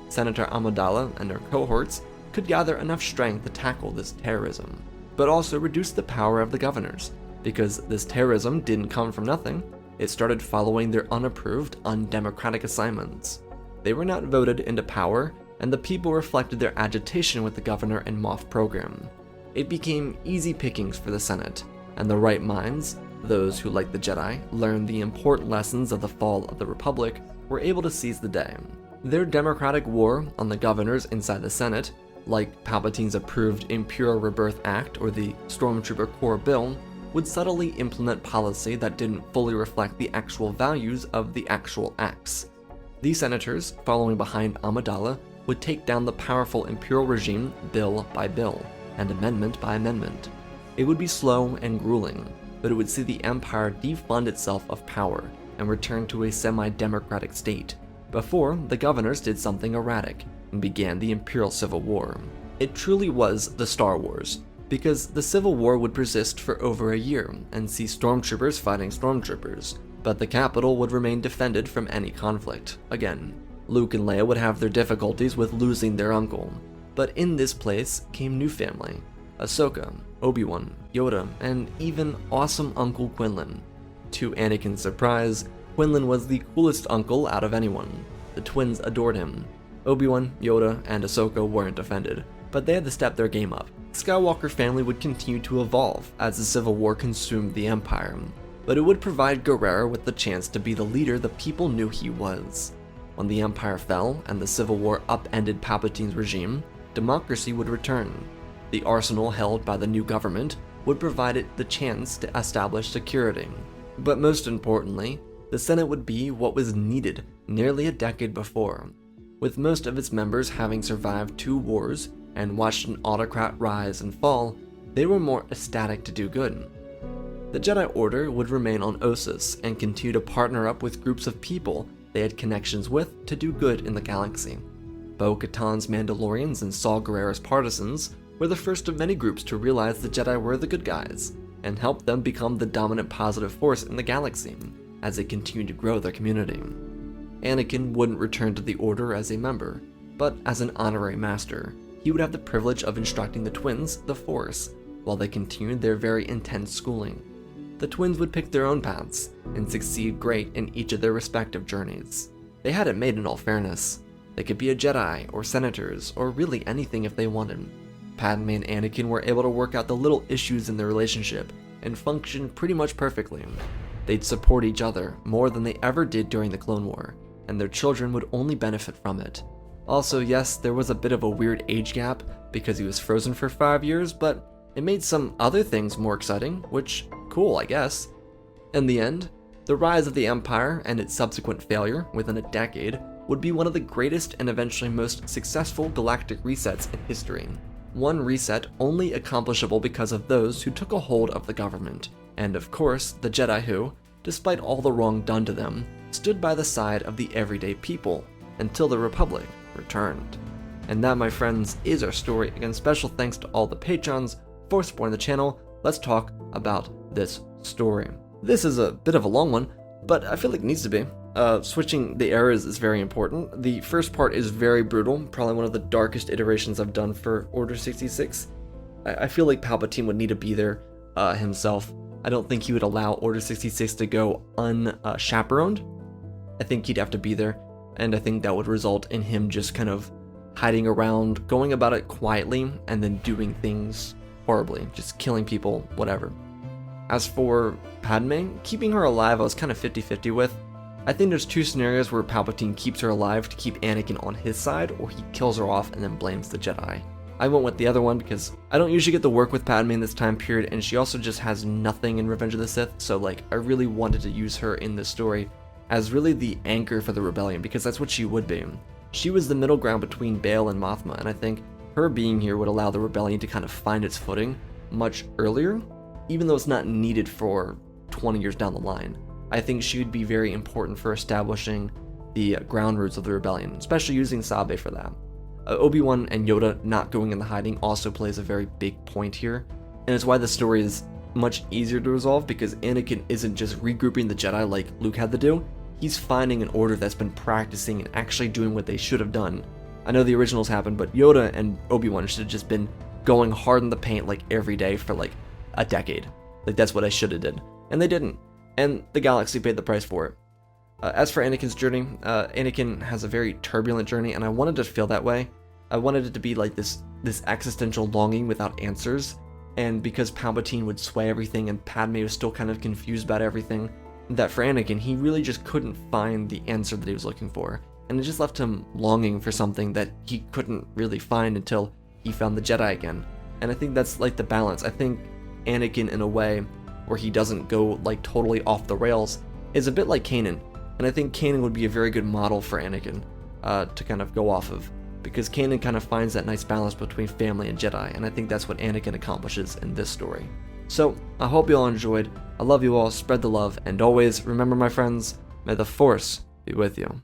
Senator Amidala and her cohorts could gather enough strength to tackle this terrorism, but also reduce the power of the governors, because this terrorism didn't come from nothing. It started following their unapproved, undemocratic assignments. They were not voted into power, and the people reflected their agitation with the governor and Moff program. It became easy pickings for the Senate, and the right minds, those who, like the Jedi, learned the important lessons of the fall of the Republic, were able to seize the day. Their democratic war on the governors inside the Senate like Palpatine's approved Imperial Rebirth Act or the Stormtrooper Core Bill, would subtly implement policy that didn't fully reflect the actual values of the actual acts. These senators, following behind Amidala, would take down the powerful Imperial regime bill by bill, and amendment by amendment. It would be slow and grueling, but it would see the Empire defund itself of power and return to a semi-democratic state, before the governors did something erratic and began the Imperial Civil War. It truly was the Star Wars, because the Civil War would persist for over a year and see stormtroopers fighting stormtroopers, but the capital would remain defended from any conflict. Again, Luke and Leia would have their difficulties with losing their uncle, but in this place came new family: Ahsoka, Obi-Wan, Yoda, and even awesome Uncle Quinlan. To Anakin's surprise, Quinlan was the coolest uncle out of anyone. The twins adored him. Obi-Wan, Yoda, and Ahsoka weren't offended, but they had to step their game up. Skywalker family would continue to evolve as the Civil War consumed the Empire, but it would provide Guerrero with the chance to be the leader the people knew he was. When the Empire fell and the Civil War upended Palpatine's regime, democracy would return. The arsenal held by the new government would provide it the chance to establish security. But most importantly, the Senate would be what was needed nearly a decade before. With most of its members having survived 2 wars and watched an autocrat rise and fall, they were more ecstatic to do good. The Jedi Order would remain on Ossus and continue to partner up with groups of people they had connections with to do good in the galaxy. Bo-Katan's Mandalorians and Saw Gerrera's partisans were the first of many groups to realize the Jedi were the good guys, and help them become the dominant positive force in the galaxy as they continued to grow their community. Anakin wouldn't return to the Order as a member, but as an honorary master. He would have the privilege of instructing the twins the Force, while they continued their very intense schooling. The twins would pick their own paths, and succeed great in each of their respective journeys. They had it made in all fairness. They could be a Jedi, or senators, or really anything if they wanted. Padme and Anakin were able to work out the little issues in their relationship, and function pretty much perfectly. They'd support each other more than they ever did during the Clone War, and their children would only benefit from it. Also, yes, there was a bit of a weird age gap because he was frozen for 5 years, but it made some other things more exciting, which, cool, I guess. In the end, the rise of the Empire and its subsequent failure within a decade would be one of the greatest and eventually most successful galactic resets in history. One reset only accomplishable because of those who took a hold of the government, and of course, the Jedi who, despite all the wrong done to them, stood by the side of the everyday people until the Republic returned. And that, my friends, is our story. Again, special thanks to all the patrons for supporting the channel. Let's talk about this story. This is a bit of a long one, but I feel like it needs to be. Switching the eras is very important. The first part is very brutal, probably one of the darkest iterations I've done for Order 66. I feel like Palpatine would need to be there himself. I don't think he would allow Order 66 to go unchaperoned. I think he'd have to be there, and I think that would result in him just kind of hiding around, going about it quietly, and then doing things horribly, just killing people, whatever. As for Padme, keeping her alive I was kind of 50-50 with. I think there's 2 scenarios where Palpatine keeps her alive to keep Anakin on his side, or he kills her off and then blames the Jedi. I went with the other one because I don't usually get to work with Padme in this time period, and she also just has nothing in Revenge of the Sith, so like I really wanted to use her in this story as really the anchor for the rebellion, because that's what she would be. She was the middle ground between Bail and Mothma, and I think her being here would allow the rebellion to kind of find its footing much earlier, even though it's not needed for 20 years down the line. I think she would be very important for establishing the ground roots of the rebellion, especially using Sabe for that. Obi-Wan and Yoda not going into hiding also plays a very big point here, and it's why the story is much easier to resolve, because Anakin isn't just regrouping the Jedi like Luke had to do. He's finding an order that's been practicing and actually doing what they should have done. I know the originals happened, but Yoda and Obi-Wan should have just been going hard in the paint like every day for like a decade. Like that's what I should have did, and they didn't. And the galaxy paid the price for it. As for Anakin's journey, Anakin has a very turbulent journey, and I wanted to feel that way. I wanted it to be like this existential longing without answers, and because Palpatine would sway everything and Padme was still kind of confused about everything, that for Anakin, he really just couldn't find the answer that he was looking for, and it just left him longing for something that he couldn't really find until he found the Jedi again. And I think that's like the balance. I think Anakin, in a way, where he doesn't go like totally off the rails, is a bit like Kanan. And I think Kanan would be a very good model for Anakin to kind of go off of, because Kanan kind of finds that nice balance between family and Jedi, and I think that's what Anakin accomplishes in this story. So, I hope you all enjoyed. I love you all, spread the love, and always remember, my friends, may the Force be with you.